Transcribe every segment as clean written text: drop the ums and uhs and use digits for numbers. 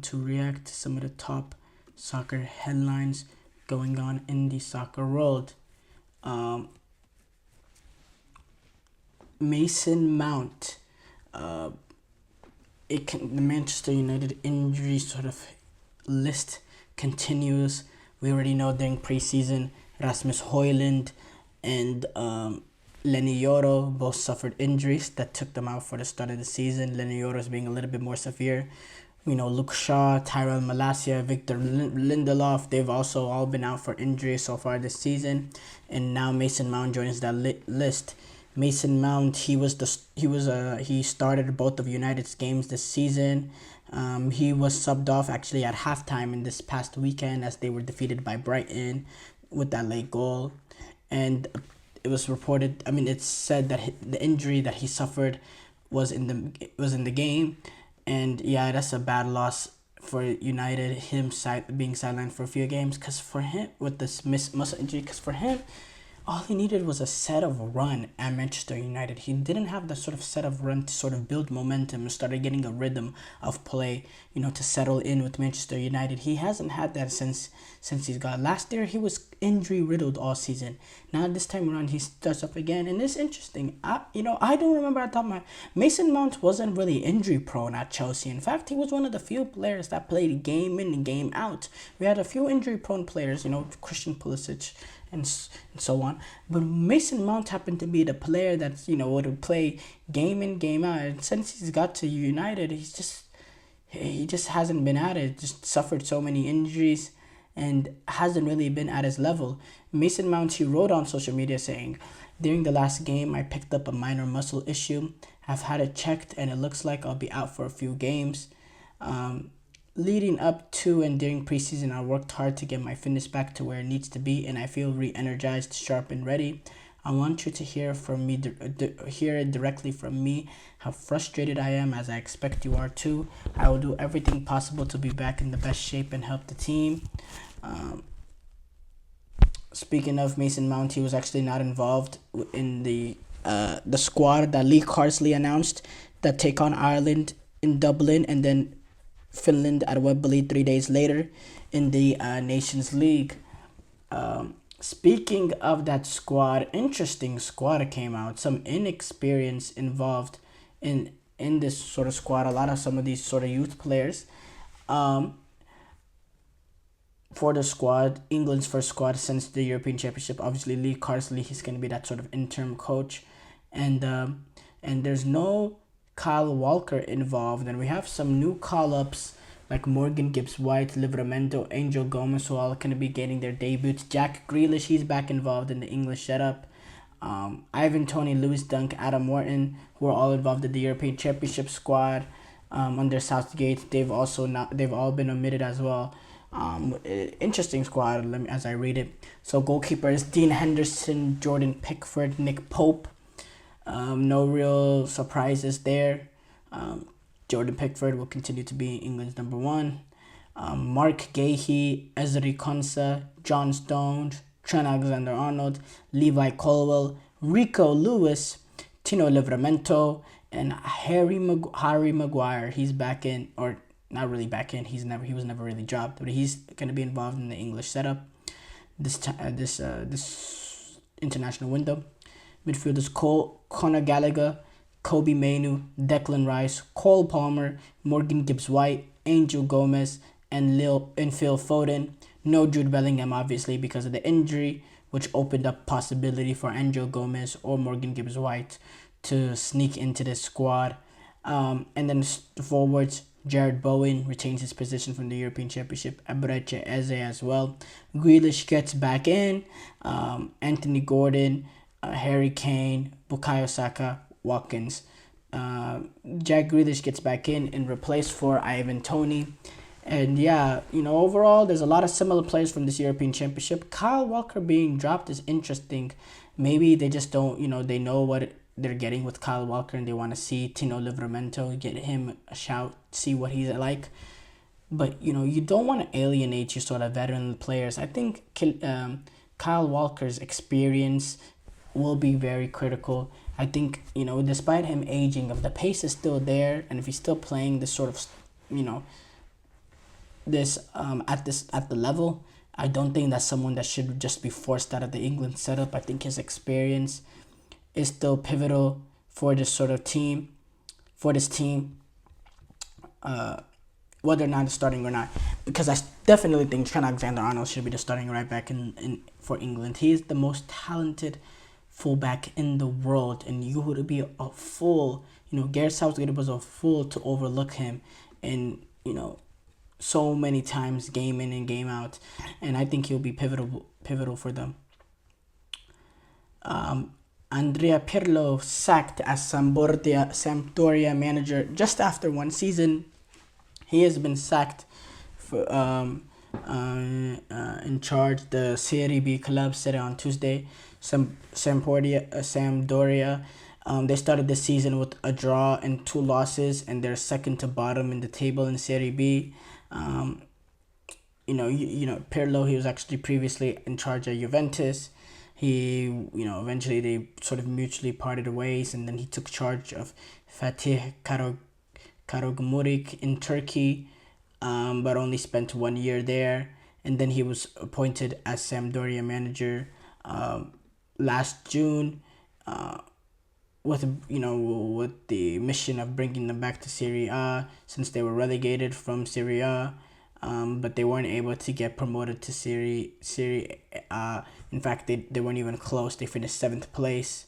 to react to some of the top soccer headlines going on in the soccer world. Um, Mason Mount. The Manchester United injury sort of list continues. We already know during preseason, Rasmus Højlund and Lenny Yoro both suffered injuries that took them out for the start of the season. Lenny Yoro's being a little bit more severe. Luke Shaw, Tyrell Malacia, Victor Lindelof, they've also all been out for injuries so far this season. And now Mason Mount joins that list. Mason Mount, he started both of United's games this season. He was subbed off actually at halftime in this past weekend as they were defeated by Brighton with that late goal. And it was reported, it's said that the injury that he suffered was in the game. And yeah, that's a bad loss for United, being sidelined for a few games, because for him, with this muscle injury, because for him, all he needed was a set of run at Manchester United. He didn't have the sort of set of run to sort of build momentum and started getting a rhythm of play, to settle in with Manchester United. He hasn't had that since he's got. Last year, he was injury riddled all season. Now this time around, he starts up again, and it's interesting. I don't remember. I thought Mason Mount wasn't really injury prone at Chelsea. In fact, he was one of the few players that played game in and game out. We had a few injury prone players, Christian Pulisic and so on. But Mason Mount happened to be the player that, would play game in, game out. And since he's got to United, he just hasn't been at it. Just suffered so many injuries and hasn't really been at his level. Mason Mount, he wrote on social media saying, "During the last game, I picked up a minor muscle issue. I've had it checked and it looks like I'll be out for a few games. Leading up to and during preseason, I worked hard to get my fitness back to where it needs to be, and I feel re-energized, sharp, and ready. I want you to hear it directly from me, how frustrated I am, as I expect you are too. I will do everything possible to be back in the best shape and help the team." Speaking of Mason Mount, he was actually not involved in the squad that Lee Carsley announced that take on Ireland in Dublin and then Finland at Wembley 3 days later in the Nations League. Speaking of that squad, interesting squad came out. Some inexperience involved in this sort of squad. A lot of some of these sort of youth players. For the squad, England's first squad since the European Championship. Obviously, Lee Carsley, he's going to be that sort of interim coach. And there's no Kyle Walker involved, and we have some new call-ups like Morgan Gibbs-White, Livramento, Angel Gomez, who are all going to be getting their debuts. Jack Grealish, he's back involved in the English setup. Ivan Toney, Lewis Dunk, Adam Morton, who are all involved in the European Championship squad under Southgate. They've all been omitted as well. Interesting squad. As I read it. So goalkeepers: Dean Henderson, Jordan Pickford, Nick Pope. No real surprises there. Jordan Pickford will continue to be England's number one. Mark Gahey, Ezri Konsa, John Stones, Trent Alexander-Arnold, Levi Colwill, Rico Lewis, Tino Livramento, and Harry Maguire. He's back in, or not really back in. He was never really dropped, but he's going to be involved in the English setup this international window. Midfielders: Conor Gallagher, Kobe Mainu, Declan Rice, Cole Palmer, Morgan Gibbs-White, Angel Gomez, and Phil Foden. No Jude Bellingham, obviously, because of the injury, which opened up possibility for Angel Gomez or Morgan Gibbs-White to sneak into the squad. And then the forwards: Jared Bowen retains his position from the European Championship. Eberechi Eze as well. Grealish gets back in. Anthony Gordon, Harry Kane, Bukayo Saka, Watkins. Jack Grealish gets back in replace for Ivan Toney. And yeah, overall, there's a lot of similar players from this European Championship. Kyle Walker being dropped is interesting. Maybe they just don't, they know what they're getting with Kyle Walker and they want to see Tino Livramento, get him a shout, see what he's like. But, you don't want to alienate your sort of veteran players. I think Kyle Walker's experience will be very critical. I think, despite him aging, if the pace is still there and if he's still playing this sort of, at the level. I don't think that's someone that should just be forced out of the England setup. I think his experience is still pivotal for this sort of team, for this team, whether or not it's starting or not. Because I definitely think Trent Alexander-Arnold should be the starting right back in for England. He is the most talented fullback in the world, and you would be a fool. Gareth Southgate was a fool to overlook him, and so many times, game in and game out, and I think he'll be pivotal for them. Andrea Pirlo sacked as Sampdoria manager just after one season. He has been sacked for in charge. The Serie B club said it on Tuesday. Sampdoria. They started the season with a draw and 2 losses, and they're second to bottom in the table in Serie B. Pirlo, he was actually previously in charge of Juventus. Eventually they sort of mutually parted ways, and then he took charge of Fatih Karagümrük in Turkey, but only spent 1 year there. And then he was appointed as Sampdoria manager last June, with the mission of bringing them back to Serie A, since they were relegated from Serie A. But they weren't able to get promoted to Serie A. In fact, they weren't even close. They finished 7th place,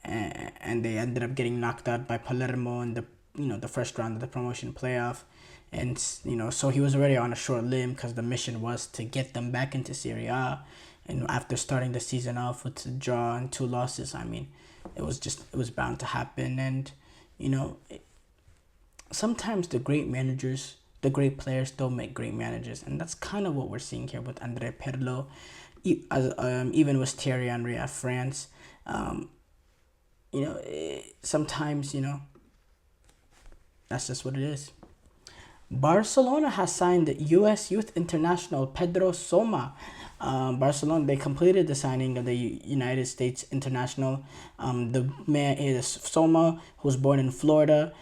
and they ended up getting knocked out by Palermo in the first round of the promotion playoff. And so he was already on a short limb, because the mission was to get them back into Serie A. And after starting the season off with a draw and 2 losses, it was bound to happen. And sometimes the great players don't make great managers, and that's kind of what we're seeing here with Andrea Pirlo, even with Thierry Henry at France. Sometimes that's just what it is. Barcelona has signed U.S. youth international Pedro Soma. Barcelona, they completed the signing of the United States international. The man is Soma, who's born in Florida.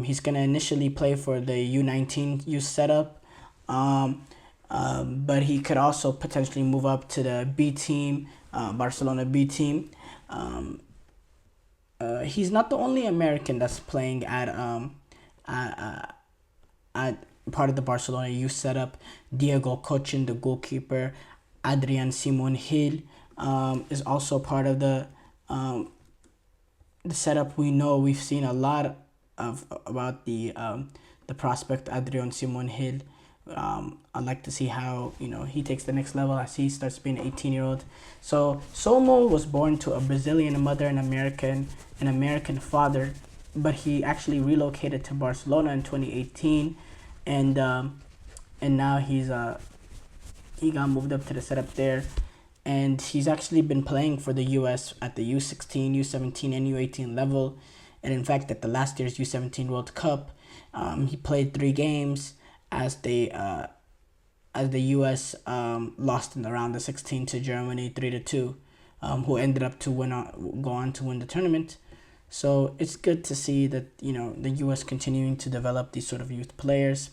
He's going to initially play for the U19 youth setup, but he could also potentially move up to the B team, Barcelona B team. He's not the only American that's playing at part of the Barcelona youth setup. Diego Cochin, the goalkeeper, Adrian Simon Hill, is also part of the setup. We've seen a lot about the prospect Adrian Simon Hill. I'd like to see how he takes the next level as he starts being an 18-year-old. So Somo was born to a Brazilian mother and an American father, but he actually relocated to Barcelona in 2018, and now he got moved up to the setup there, and he's actually been playing for the U.S. at the U16, U17, and U18 level. And in fact, at the last year's U17 World Cup, he played 3 games as the U.S. lost in the round of 16 to Germany 3-2, who ended up to go on to win the tournament. So it's good to see that the U.S. continuing to develop these sort of youth players,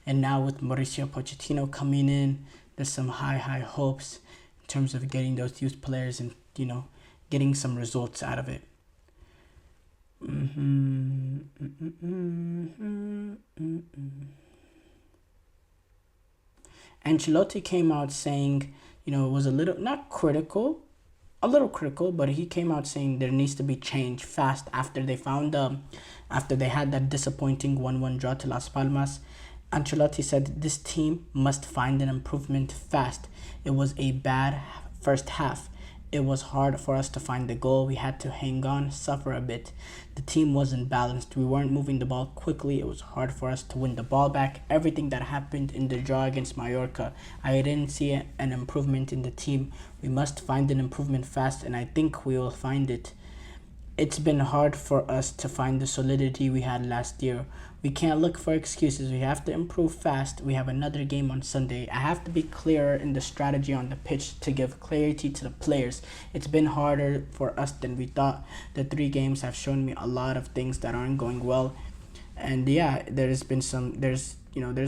and now with Mauricio Pochettino coming in, there's some high hopes in terms of getting those youth players and getting some results out of it. Ancelotti came out saying, was a little critical, but he came out saying there needs to be change fast after they had that disappointing 1-1 draw to Las Palmas. Ancelotti said this team must find an improvement fast. It was a bad first half. It was hard for us to find the goal. We had to hang on, suffer a bit. The team wasn't balanced. We weren't moving the ball quickly. It was hard for us to win the ball back. Everything that happened in the draw against Mallorca, I didn't see an improvement in the team. We must find an improvement fast, and I think we will find it. It's been hard for us to find the solidity we had last year. We can't look for excuses. We have to improve fast. We have another game on Sunday. I have to be clearer in the strategy on the pitch to give clarity to the players. It's been harder for us than we thought. The 3 games have shown me a lot of things that aren't going well. And yeah, there's been there's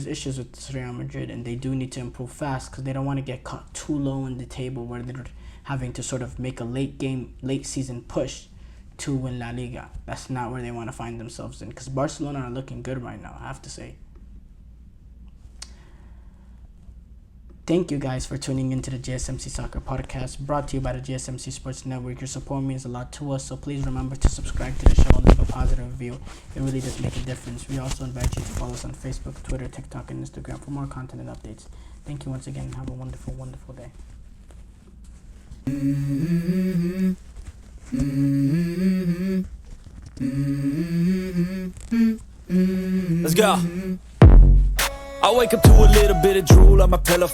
issues with Real Madrid, and they do need to improve fast because they don't want to get caught too low in the table where they're having to sort of make a late season push to win La Liga. That's not where they want to find themselves in, because Barcelona are looking good right now, I have to say. Thank you guys for tuning into the GSMC Soccer Podcast, brought to you by the GSMC Sports Network. Your support means a lot to us, so please remember to subscribe to the show and leave a positive review. It really does make a difference. We also invite you to follow us on Facebook, Twitter, TikTok, and Instagram for more content and updates. Thank you once again, and have a wonderful, wonderful day. Let's go. I wake up to a little bit of drool on my pillow.